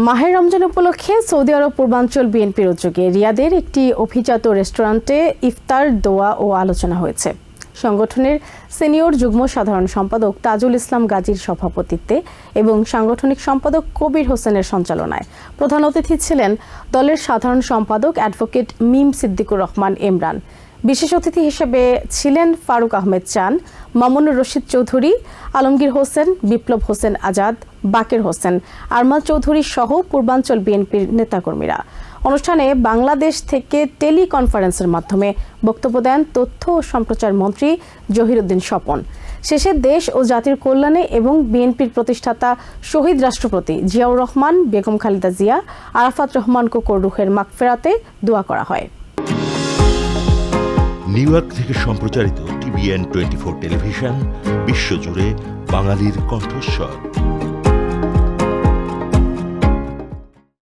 মাহে রমজান উপলক্ষে সৌদি আরব পূর্বাঞ্চল বিএনপির উদ্যোগে রিয়াদের একটি অভিজাত রেস্টুরেন্টে ইফতার, দোয়া ও আলোচনা হয়েছে। সংগঠনের সিনিয়র যুগ্ম সাধারণ সম্পাদক তাজুল ইসলাম গাজীর সভাপতিত্বে এবং সাংগঠনিক সম্পাদক কবির হোসেনের সঞ্চালনায় প্রধান অতিথি ছিলেন দলের সাধারণ সম্পাদক অ্যাডভোকেট মিম সিদ্দিকুর রহমান ইমরান। বিশেষ অতিথি হিসেবে ছিলেন ফারুক আহমেদ চান, মামুনুর রশিদ চৌধুরী, আলমগীর হোসেন, বিপ্লব হোসেন আজাদ, বাকের হোসেন, আরমান চৌধুরী সহ পূর্বাঞ্চল বিএনপির নেতাকর্মীরা। অনুষ্ঠানে বাংলাদেশ থেকে টেলিকনফারেন্সের মাধ্যমে বক্তব্য দেন তথ্য ও সম্প্রচার মন্ত্রী জহিরুদ্দিন স্বপন। শেষে দেশ ও জাতির কল্যাণে এবং বিএনপির প্রতিষ্ঠাতা শহীদ রাষ্ট্রপতি জিয়াউর রহমান, বেগম খালেদা জিয়া, আরাফাত রহমান কোকোর রুহের মাগফিরাতে দোয়া করা হয়। নিউ ইয়র্ক থেকে সম্প্রচারিত TVN 24 টেলিভিশন বিশ্বজুড়ে বাঙালির কণ্ঠস্বর।